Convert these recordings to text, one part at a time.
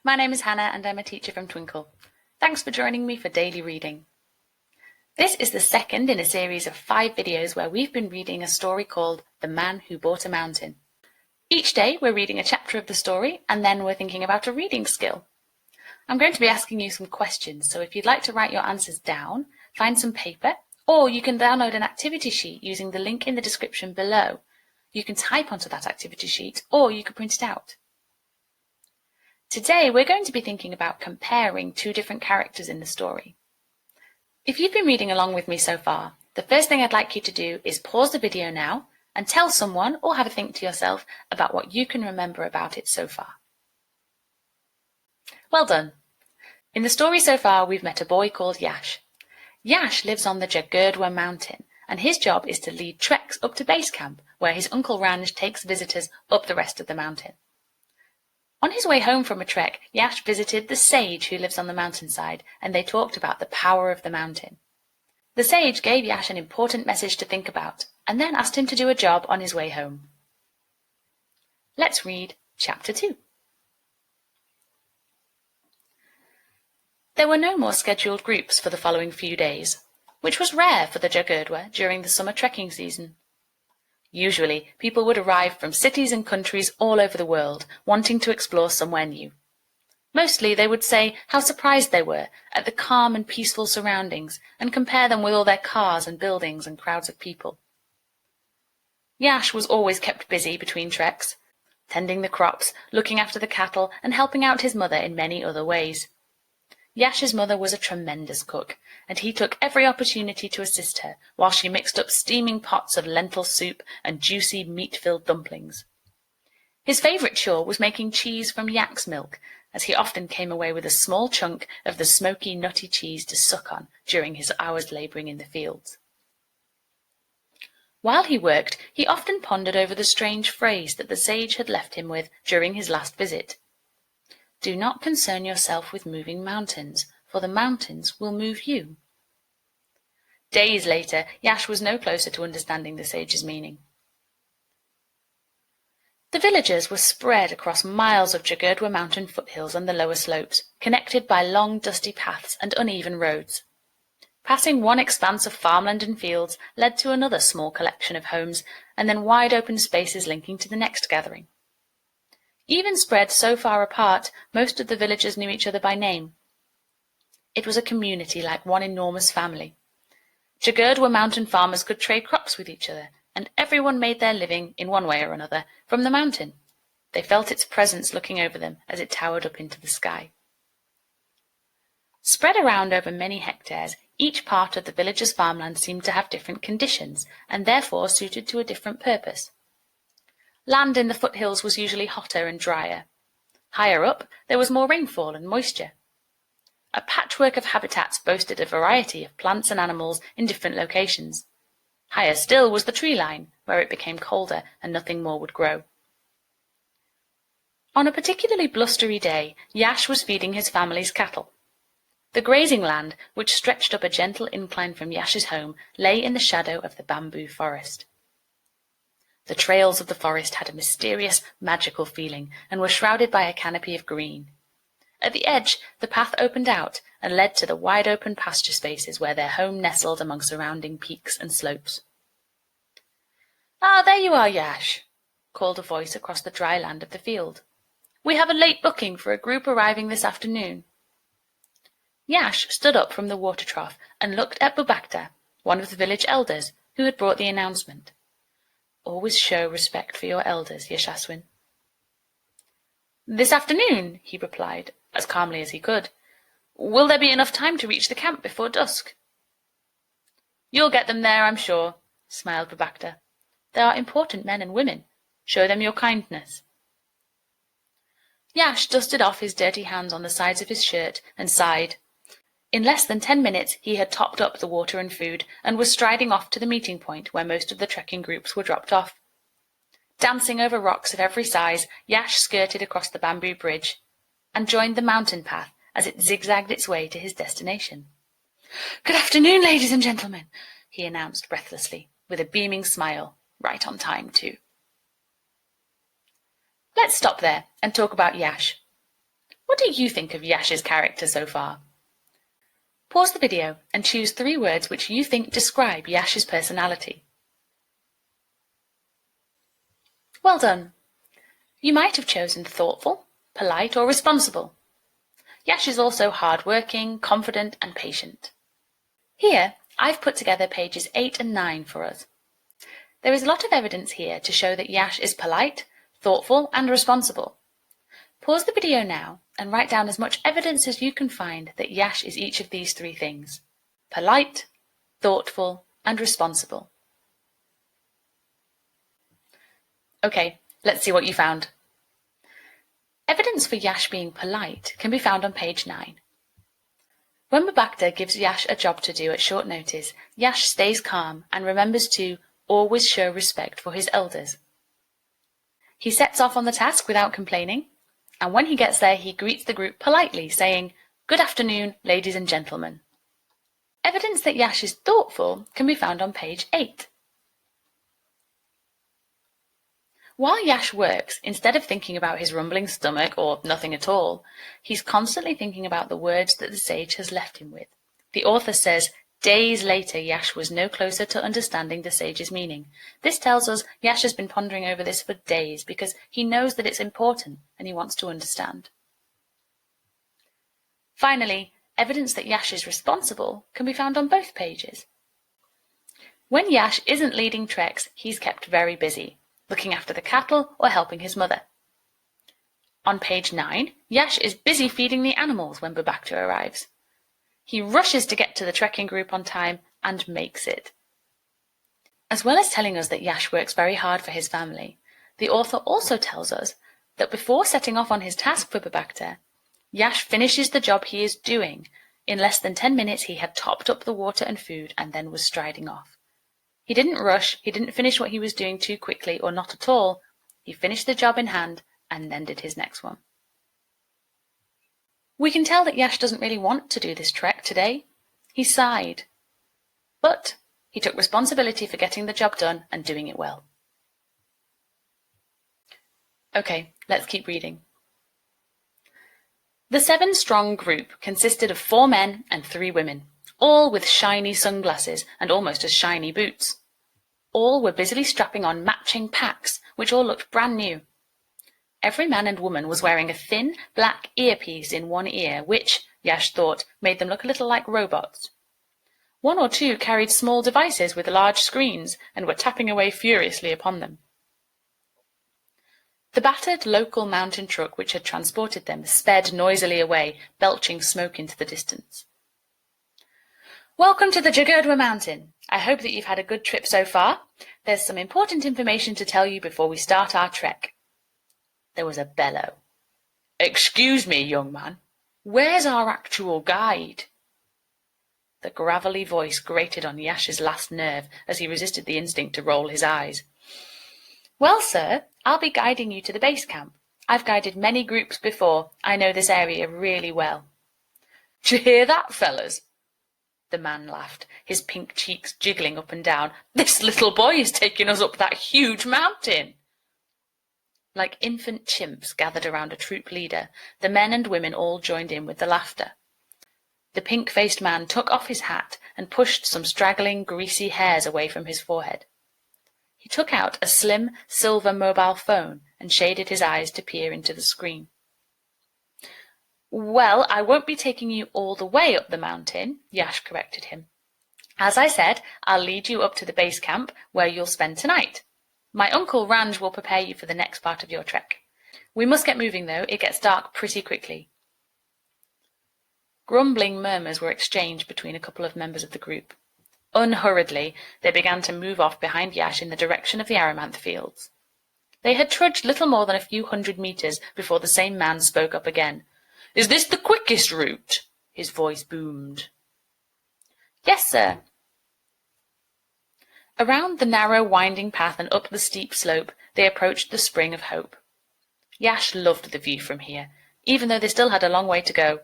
My name is Hannah and I'm a teacher from Twinkl. Thanks for joining me for daily reading. This is the second in a series of 5 videos where we've been reading a story called The Man Who Bought a Mountain. Each day we're reading a chapter of the story and then we're thinking about a reading skill. I'm going to be asking you some questions, so if you'd like to write your answers down, find some paper, or you can download an activity sheet using the link in the description below. You can type onto that activity sheet or you can print it out. Today we're going to be thinking about comparing 2 different characters in the story. If you've been reading along with me so far, the first thing I'd like you to do is pause the video now and tell someone or have a think to yourself about what you can remember about it so far. Well done! In the story so far we've met a boy called Yosh. Yosh lives on the Jagurdwa mountain and his job is to lead treks up to base camp where his Uncle Ranj takes visitors up the rest of the mountain. On his way home from a trek, Yosh visited the sage who lives on the mountainside and they talked about the power of the mountain. The sage gave Yosh an important message to think about and then asked him to do a job on his way home. Let's read Chapter 2. There were no more scheduled groups for the following few days, which was rare for the Jagurdwa during the summer trekking season. Usually, people would arrive from cities and countries all over the world, wanting to explore somewhere new. Mostly they would say how surprised they were at the calm and peaceful surroundings and compare them with all their cars and buildings and crowds of people. Yosh was always kept busy between treks, tending the crops, looking after the cattle and helping out his mother in many other ways. Yosh's mother was a tremendous cook, and he took every opportunity to assist her while she mixed up steaming pots of lentil soup and juicy meat-filled dumplings. His favourite chore was making cheese from yak's milk, as he often came away with a small chunk of the smoky, nutty cheese to suck on during his hours labouring in the fields. While he worked, he often pondered over the strange phrase that the sage had left him with during his last visit. Do not concern yourself with moving mountains, for the mountains will move you. Days later, Yosh was no closer to understanding the sage's meaning. The villagers were spread across miles of Jagurdwa mountain foothills and the lower slopes, connected by long dusty paths and uneven roads. Passing one expanse of farmland and fields led to another small collection of homes, and then wide open spaces linking to the next gathering. Even spread so far apart, most of the villagers knew each other by name. It was a community like one enormous family. Jagurdwa mountain farmers could trade crops with each other, and everyone made their living, in one way or another, from the mountain. They felt its presence looking over them as it towered up into the sky. Spread around over many hectares, each part of the village's farmland seemed to have different conditions, and therefore suited to a different purpose. Land in the foothills was usually hotter and drier. Higher up, there was more rainfall and moisture. A patchwork of habitats boasted a variety of plants and animals in different locations. Higher still was the tree line, where it became colder and nothing more would grow. On a particularly blustery day, Yosh was feeding his family's cattle. The grazing land, which stretched up a gentle incline from Yosh's home, lay in the shadow of the bamboo forest. The trails of the forest had a mysterious, magical feeling and were shrouded by a canopy of green. At the edge, the path opened out and led to the wide-open pasture spaces where their home nestled among surrounding peaks and slopes. "Ah, there you are, Yosh," called a voice across the dry land of the field. "We have a late booking for a group arriving this afternoon." Yosh stood up from the water trough and looked at Bubakta, one of the village elders, who had brought the announcement. Always show respect for your elders, Yashaswin. "This afternoon," he replied, as calmly as he could. "Will there be enough time to reach the camp before dusk?" "You'll get them there, I'm sure," smiled Bubakta. "They are important men and women. Show them your kindness." Yosh dusted off his dirty hands on the sides of his shirt and sighed. In less than 10 minutes he had topped up the water and food and was striding off to the meeting point where most of the trekking groups were dropped off. Dancing over rocks of every size, Yosh skirted across the bamboo bridge and joined the mountain path as it zigzagged its way to his destination. "Good afternoon, ladies and gentlemen," he announced breathlessly, with a beaming smile, right on time too. Let's stop there and talk about Yosh. What do you think of Yash's character so far? Pause the video and choose 3 words which you think describe Yash's personality. Well done! You might have chosen thoughtful, polite, or responsible. Yash is also hard-working, confident, and patient. Here, I've put together pages 8 and 9 for us. There is a lot of evidence here to show that Yash is polite, thoughtful, and responsible. Pause the video now and write down as much evidence as you can find that Yash is each of these 3 things: polite, thoughtful, and responsible. Okay, let's see what you found. Evidence for Yash being polite can be found on page 9. When Babakta gives Yash a job to do at short notice, Yash stays calm and remembers to always show respect for his elders. He sets off on the task without complaining, and when he gets there he greets the group politely, saying, "Good afternoon, ladies and gentlemen." Evidence that Yash is thoughtful can be found on page 8. While Yash works, instead of thinking about his rumbling stomach or nothing at all, he's constantly thinking about the words that the sage has left him with. The author says, days later Yash was no closer to understanding the sage's meaning. This tells us Yash has been pondering over this for days because he knows that it's important and he wants to understand. Finally, evidence that Yash is responsible can be found on both pages. When Yash isn't leading treks, he's kept very busy, looking after the cattle or helping his mother. On page 9, Yash is busy feeding the animals when Babakta arrives. He rushes to get to the trekking group on time and makes it. As well as telling us that Yash works very hard for his family, the author also tells us that before setting off on his task for Babakta, Yash finishes the job he is doing. In less than 10 minutes he had topped up the water and food and then was striding off. He didn't rush, he didn't finish what he was doing too quickly or not at all. He finished the job in hand and then did his next one. We can tell that Yash doesn't really want to do this trek today. He sighed. But he took responsibility for getting the job done and doing it well. Okay, let's keep reading. The 7-strong group consisted of 4 men and 3 women, all with shiny sunglasses and almost as shiny boots. All were busily strapping on matching packs, which all looked brand new. Every man and woman was wearing a thin, black earpiece in one ear, which, Yash thought, made them look a little like robots. 1 or 2 carried small devices with large screens and were tapping away furiously upon them. The battered local mountain truck which had transported them sped noisily away, belching smoke into the distance. Welcome to the Jagurdwa Mountain. I hope that you've had a good trip so far. There's some important information to tell you before we start our trek. There was a bellow. Excuse me, young man. Where's our actual guide? The gravelly voice grated on Yash's last nerve as he resisted the instinct to roll his eyes. Well, sir, I'll be guiding you to the base camp. I've guided many groups before. I know this area really well. D'you hear that, fellas? The man laughed, his pink cheeks jiggling up and down. This little boy is taking us up that huge mountain. Like infant chimps gathered around a troop leader, the men and women all joined in with the laughter. The pink-faced man took off his hat and pushed some straggling, greasy hairs away from his forehead. He took out a slim, silver mobile phone and shaded his eyes to peer into the screen. Well, I won't be taking you all the way up the mountain, Yash corrected him. As I said, I'll lead you up to the base camp where you'll spend tonight. My uncle Ranj will prepare you for the next part of your trek. We must get moving, though. It gets dark pretty quickly. Grumbling murmurs were exchanged between a couple of members of the group. Unhurriedly, they began to move off behind Yash in the direction of the Aramanth fields. They had trudged little more than a few 100 meters before the same man spoke up again. Is this the quickest route? His voice boomed. Yes, sir. Around the narrow, winding path and up the steep slope, they approached the Spring of Hope. Yash loved the view from here, even though they still had a long way to go.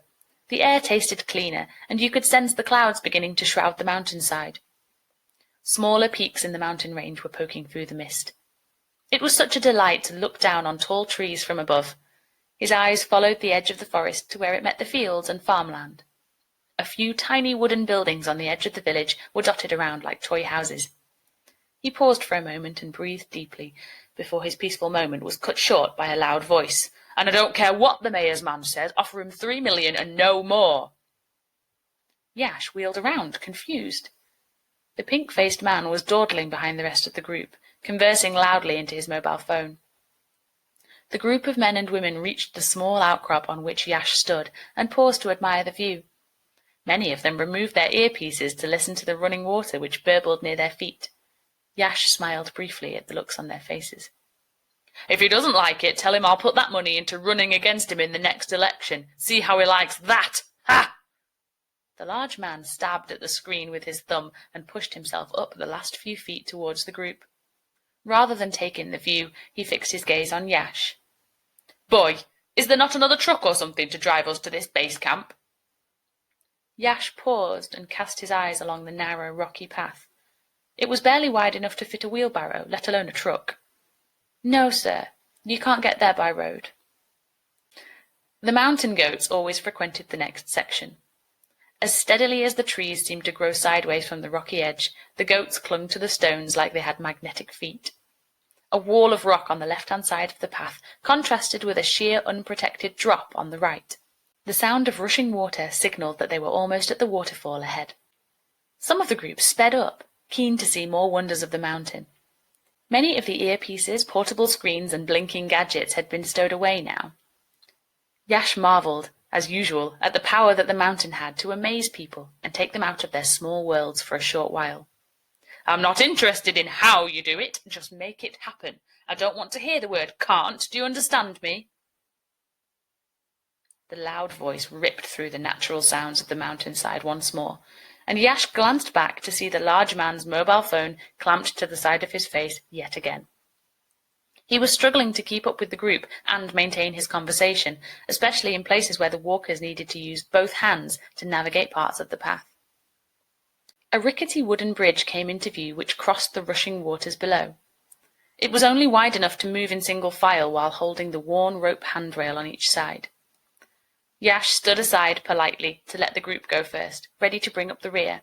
The air tasted cleaner, and you could sense the clouds beginning to shroud the mountainside. Smaller peaks in the mountain range were poking through the mist. It was such a delight to look down on tall trees from above. His eyes followed the edge of the forest to where it met the fields and farmland. A few tiny wooden buildings on the edge of the village were dotted around like toy houses. He paused for a moment and breathed deeply before his peaceful moment was cut short by a loud voice. "And I don't care what the mayor's man says, offer him 3 million and no more." Yash wheeled around, confused. The pink-faced man was dawdling behind the rest of the group, conversing loudly into his mobile phone. The group of men and women reached the small outcrop on which Yash stood and paused to admire the view. Many of them removed their earpieces to listen to the running water which burbled near their feet. Yash smiled briefly at the looks on their faces. "If he doesn't like it, tell him I'll put that money into running against him in the next election. See how he likes that! Ha!" The large man stabbed at the screen with his thumb and pushed himself up the last few feet towards the group. Rather than take in the view, he fixed his gaze on Yash. "Boy, is there not another truck or something to drive us to this base camp?" Yash paused and cast his eyes along the narrow, rocky path. It was barely wide enough to fit a wheelbarrow, let alone a truck. "No, sir, you can't get there by road." The mountain goats always frequented the next section. As steadily as the trees seemed to grow sideways from the rocky edge, the goats clung to the stones like they had magnetic feet. A wall of rock on the left-hand side of the path contrasted with a sheer, unprotected drop on the right. The sound of rushing water signalled that they were almost at the waterfall ahead. Some of the group sped up, keen to see more wonders of the mountain. Many of the earpieces, portable screens, and blinking gadgets had been stowed away now. Yash marvelled, as usual, at the power that the mountain had to amaze people and take them out of their small worlds for a short while. "I'm not interested in how you do it, just make it happen. I don't want to hear the word can't, do you understand me?" The loud voice ripped through the natural sounds of the mountainside once more, and Yash glanced back to see the large man's mobile phone clamped to the side of his face yet again. He was struggling to keep up with the group and maintain his conversation, especially in places where the walkers needed to use both hands to navigate parts of the path. A rickety wooden bridge came into view which crossed the rushing waters below. It was only wide enough to move in single file while holding the worn rope handrail on each side. Yash stood aside politely to let the group go first, ready to bring up the rear,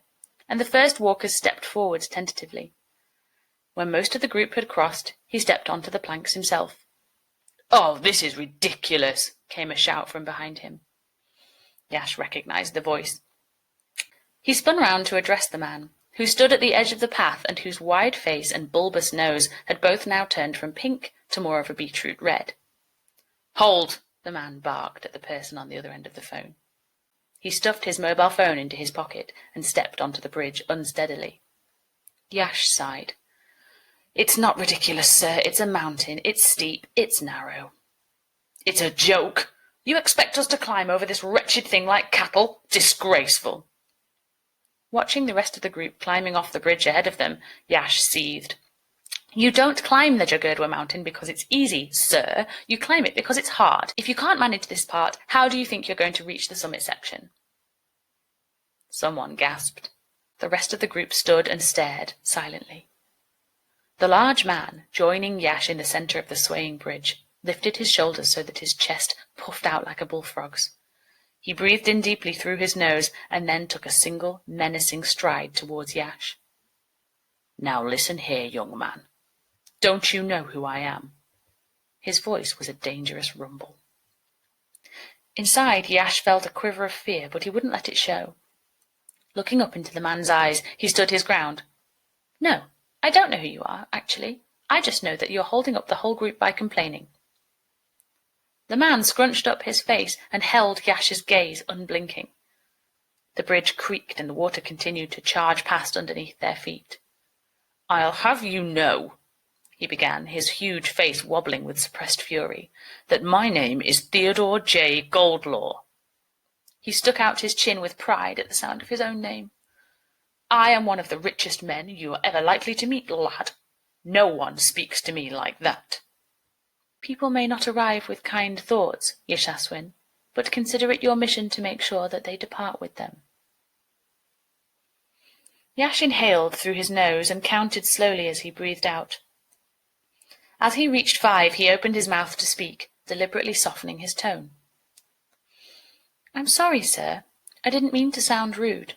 and the first walkers stepped forwards tentatively. When most of the group had crossed, he stepped onto the planks himself. "Oh, this is ridiculous!" came a shout from behind him. Yash recognized the voice. He spun round to address the man, who stood at the edge of the path and whose wide face and bulbous nose had both now turned from pink to more of a beetroot red. "Hold!" the man barked at the person on the other end of the phone. He stuffed his mobile phone into his pocket and stepped onto the bridge unsteadily. Yash sighed. "It's not ridiculous, sir. It's a mountain. It's steep. It's narrow." "It's a joke. You expect us to climb over this wretched thing like cattle? Disgraceful." Watching the rest of the group climbing off the bridge ahead of them, Yash seethed. "You don't climb the Jagurdwa mountain because it's easy, sir. You climb it because it's hard. If you can't manage this part, how do you think you're going to reach the summit section?" Someone gasped. The rest of the group stood and stared silently. The large man, joining Yash in the centre of the swaying bridge, lifted his shoulders so that his chest puffed out like a bullfrog's. He breathed in deeply through his nose and then took a single, menacing stride towards Yash. "Now listen here, young man. Don't you know who I am?" His voice was a dangerous rumble. Inside, Yash felt a quiver of fear, but he wouldn't let it show. Looking up into the man's eyes, he stood his ground. "No, I don't know who you are, actually. I just know that you're holding up the whole group by complaining." The man scrunched up his face and held Yash's gaze unblinking. The bridge creaked and the water continued to charge past underneath their feet. "I'll have you know," he began, his huge face wobbling with suppressed fury, "that my name is Theodore J. Goldlaw." He stuck out his chin with pride at the sound of his own name. "I am one of the richest men you are ever likely to meet, lad. No one speaks to me like that." "People may not arrive with kind thoughts, Yashaswin, but consider it your mission to make sure that they depart with them." Yash inhaled through his nose and counted slowly as he breathed out. As he reached 5, he opened his mouth to speak, deliberately softening his tone. "I'm sorry, sir. I didn't mean to sound rude.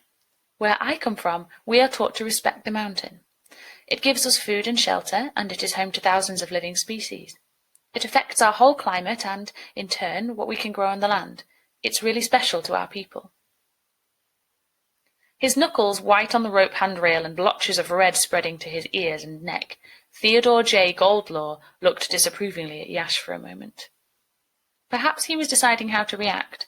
Where I come from, we are taught to respect the mountain. It gives us food and shelter, and it is home to thousands of living species. It affects our whole climate and, in turn, what we can grow on the land. It's really special to our people." His knuckles white on the rope handrail and blotches of red spreading to his ears and neck, Theodore J. Goldlaw looked disapprovingly at Yosh for a moment. Perhaps he was deciding how to react,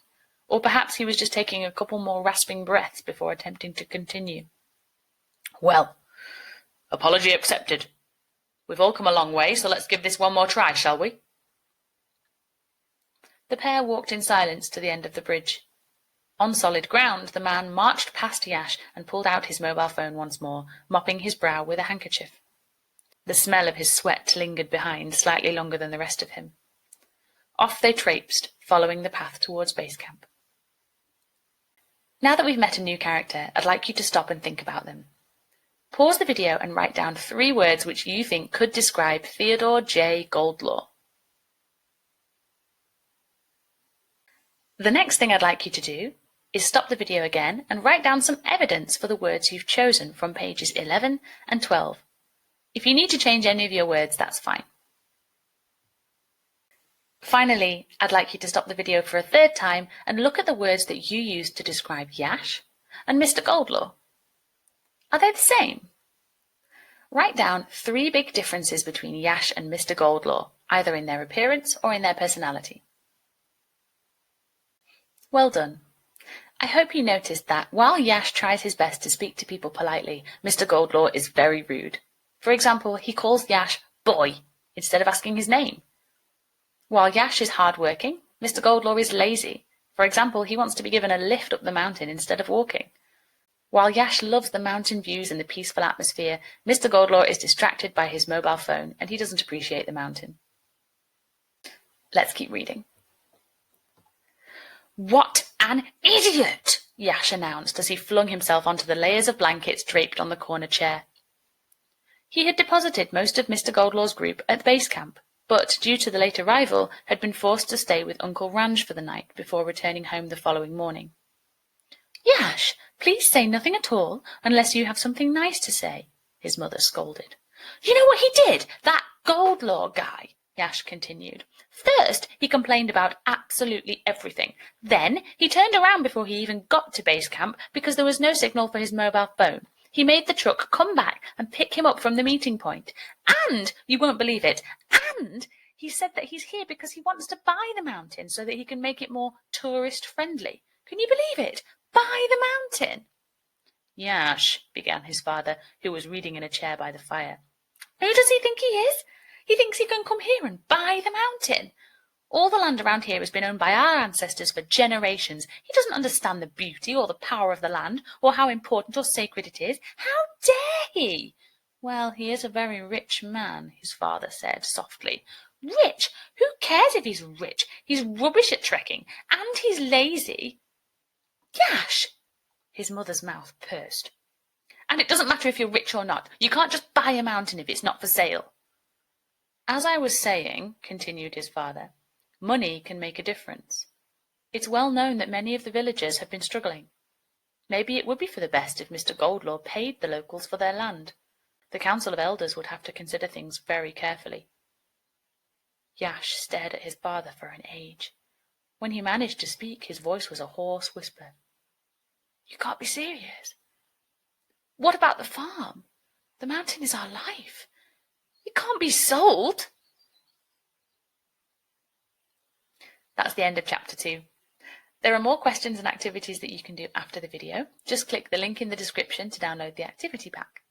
or perhaps he was just taking a couple more rasping breaths before attempting to continue. "Well, apology accepted. We've all come a long way, so let's give this one more try, shall we?" The pair walked in silence to the end of the bridge. On solid ground, the man marched past Yosh and pulled out his mobile phone once more, mopping his brow with a handkerchief. The smell of his sweat lingered behind slightly longer than the rest of him. Off they traipsed, following the path towards base camp. Now that we've met a new character, I'd like you to stop and think about them. Pause the video and write down 3 words which you think could describe Theodore J. Goldlaw. The next thing I'd like you to do is stop the video again and write down some evidence for the words you've chosen from pages 11 and 12. If you need to change any of your words, that's fine. Finally, I'd like you to stop the video for a 3rd time and look at the words that you used to describe Yosh and Mr. Goldlaw. Are they the same? Write down 3 big differences between Yosh and Mr. Goldlaw, either in their appearance or in their personality. Well done. I hope you noticed that while Yosh tries his best to speak to people politely, Mr. Goldlaw is very rude. For example, he calls Yosh boy instead of asking his name. While Yosh is hard-working, Mr. Goldlaw is lazy. For example, he wants to be given a lift up the mountain instead of walking. While Yosh loves the mountain views and the peaceful atmosphere, Mr. Goldlaw is distracted by his mobile phone and he doesn't appreciate the mountain. Let's keep reading. "What an idiot!" Yosh announced as he flung himself onto the layers of blankets draped on the corner chair. He had deposited most of Mr. Goldlaw's group at base camp, but due to the late arrival had been forced to stay with Uncle Ranj for the night before returning home the following morning. "Yosh, please say nothing at all unless you have something nice to say," his mother scolded. "You know what he did? That Goldlaw guy," Yosh continued. "First, he complained about absolutely everything. Then, he turned around before he even got to base camp because there was no signal for his mobile phone. He made the truck come back and pick him up from the meeting point. And, you won't believe it, and he said that he's here because he wants to buy the mountain so that he can make it more tourist-friendly. Can you believe it? Buy the mountain!" "Yosh," began his father, who was reading in a chair by the fire. "Who does he think he is? He thinks he can come here and buy the mountain. All the land around here has been owned by our ancestors for generations. He doesn't understand the beauty or the power of the land or how important or sacred it is. How dare he?" "Well, he is a very rich man," his father said softly. "Rich? Who cares if he's rich? He's rubbish at trekking, and he's lazy." "Yosh!" His mother's mouth pursed. "And it doesn't matter if you're rich or not. You can't just buy a mountain if it's not for sale." "As I was saying," continued his father, "money can make a difference. It's well known that many of the villagers have been struggling. Maybe it would be for the best if Mr. Goldlaw paid the locals for their land. The Council of Elders would have to consider things very carefully." Yosh stared at his father for an age. When he managed to speak, his voice was a hoarse whisper. "You can't be serious. What about the farm? The mountain is our life. It can't be sold." That's the end of chapter 2. There are more questions and activities that you can do after the video. Just click the link in the description to download the activity pack.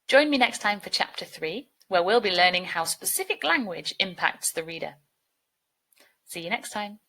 Join me next time for chapter 3, where we'll be learning how specific language impacts the reader. See you next time.